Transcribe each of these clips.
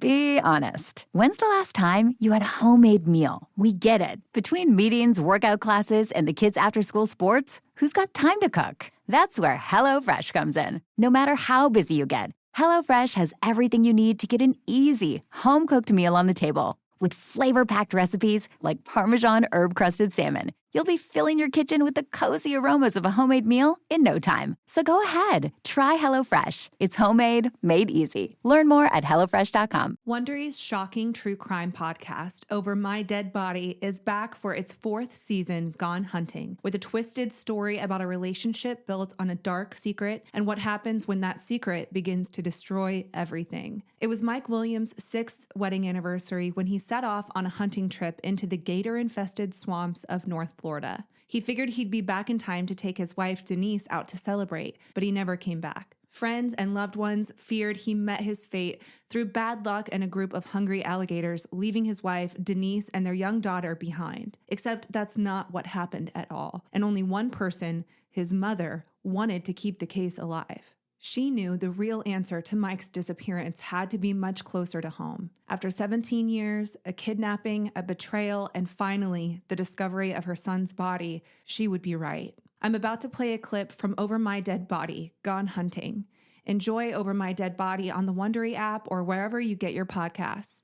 Be honest. When's the last time you had a homemade meal? We get it. Between meetings, workout classes, and the kids' after-school sports, who's got time to cook? That's where HelloFresh comes in. No matter how busy you get, HelloFresh has everything you need to get an easy, home-cooked meal on the table. With flavor-packed recipes like Parmesan herb-crusted salmon, you'll be filling your kitchen with the cozy aromas of a homemade meal in no time. So go ahead, try HelloFresh. It's homemade, made easy. Learn more at HelloFresh.com. Wondery's shocking true crime podcast, Over My Dead Body, is back for its 4th season, Gone Hunting, with a twisted story about a relationship built on a dark secret and what happens when that secret begins to destroy everything. It was Mike Williams' 6th wedding anniversary when he set off on a hunting trip into the gator-infested swamps of North Florida. He figured he'd be back in time to take his wife Denise out to celebrate, but he never came back. Friends and loved ones feared he met his fate through bad luck and a group of hungry alligators, leaving his wife, Denise, and their young daughter behind. Except that's not what happened at all. And only one person, his mother, wanted to keep the case alive. She knew the real answer to Mike's disappearance had to be much closer to home. After 17 years, a kidnapping, a betrayal, and finally, the discovery of her son's body, she would be right. I'm about to play a clip from Over My Dead Body, Gone Hunting. Enjoy Over My Dead Body on the Wondery app or wherever you get your podcasts.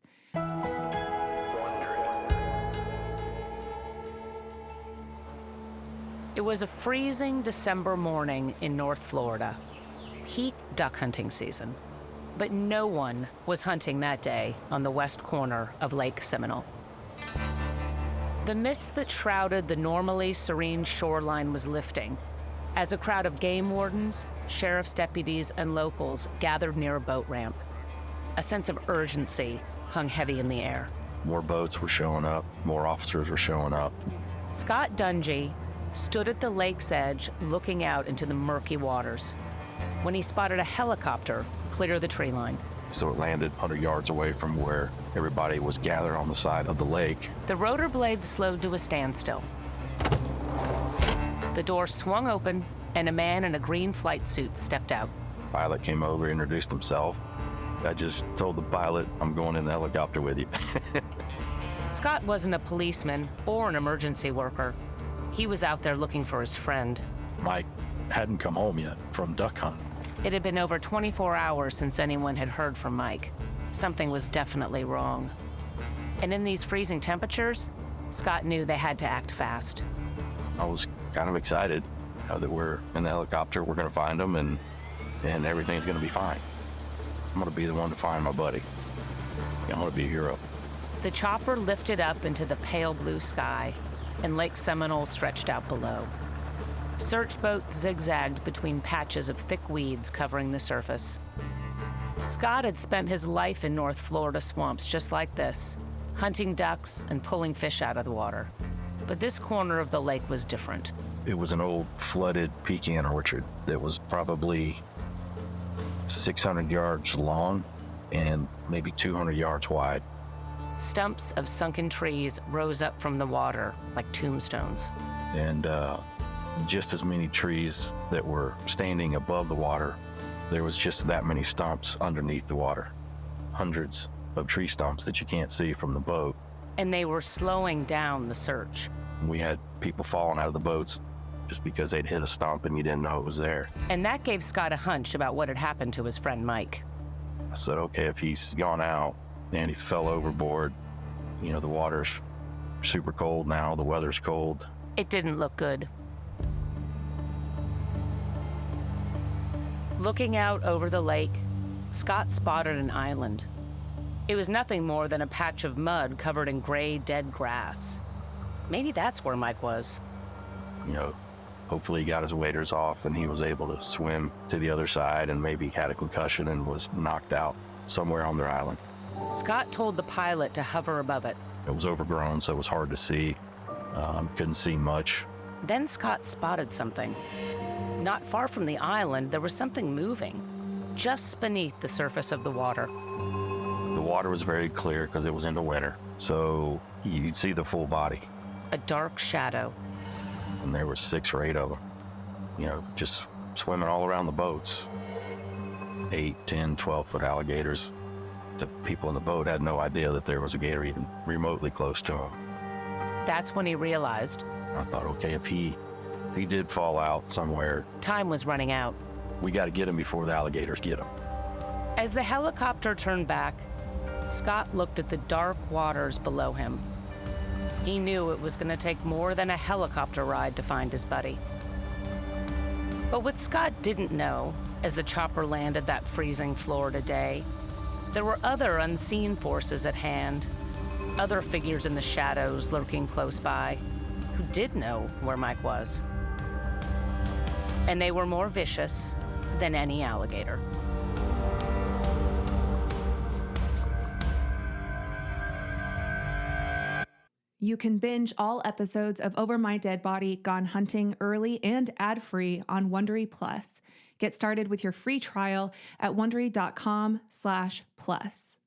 It was a freezing December morning in North Florida. Peak duck hunting season. But no one was hunting that day on the west corner of Lake Seminole. The mist that shrouded the normally serene shoreline was lifting as a crowd of game wardens, sheriff's deputies, and locals gathered near a boat ramp. A sense of urgency hung heavy in the air. More boats were showing up, more officers were showing up. Scott Dungy stood at the lake's edge looking out into the murky waters when he spotted a helicopter clear the tree line. So it landed 100 yards away from where everybody was gathered on the side of the lake. The rotor blade slowed to a standstill. The door swung open, and a man in a green flight suit stepped out. Pilot came over, introduced himself. I just told the pilot, I'm going in the helicopter with you. Scott wasn't a policeman or an emergency worker. He was out there looking for his friend. Mike hadn't come home yet from duck hunt. It had been over 24 hours since anyone had heard from Mike. Something was definitely wrong. And in these freezing temperatures, Scott knew they had to act fast. I was kind of excited that we're in the helicopter, we're gonna find him, and everything's gonna be fine. I'm gonna be the one to find my buddy. I'm gonna be a hero. The chopper lifted up into the pale blue sky, and Lake Seminole stretched out below. Search boats zigzagged between patches of thick weeds covering the surface. Scott had spent his life in North Florida swamps just like this, hunting ducks and pulling fish out of the water. But this corner of the lake was different. It was an old flooded pecan orchard that was probably 600 yards long and maybe 200 yards wide. Stumps of sunken trees rose up from the water like tombstones. And just as many trees that were standing above the water. There was just that many stumps underneath the water. Hundreds of tree stumps that you can't see from the boat. And they were slowing down the search. We had people falling out of the boats just because they'd hit a stump and you didn't know it was there. And that gave Scott a hunch about what had happened to his friend Mike. I said, okay, if he's gone out and he fell overboard, you know, the water's super cold now, the weather's cold. It didn't look good. Looking out over the lake, Scott spotted an island. It was nothing more than a patch of mud covered in gray, dead grass. Maybe that's where Mike was. You know, hopefully he got his waders off and he was able to swim to the other side and maybe had a concussion and was knocked out somewhere on their island. Scott told the pilot to hover above it. It was overgrown, so it was hard to see. Couldn't see much. Then Scott spotted something. Not far from the island, there was something moving, just beneath the surface of the water. The water was very clear because it was in the winter, so you'd see the full body. A dark shadow. And there were 6 or 8 of them, you know, just swimming all around the boats. 8, 10, 12-foot alligators. The people in the boat had no idea that there was a gator even remotely close to him. That's when he realized I thought, okay, if he did fall out somewhere, time was running out. we got to get him before the alligators get him. As the helicopter turned back, Scott looked at the dark waters below him. He knew it was going to take more than a helicopter ride to find his buddy. But what Scott didn't know, as the chopper landed that freezing Florida day, there were other unseen forces at hand, other figures in the shadows lurking close by, who did know where Mike was. And they were more vicious than any alligator. You can binge all episodes of Over My Dead Body Gone Hunting early and ad-free on Wondery Plus. Get started with your free trial at Wondery.com/plus.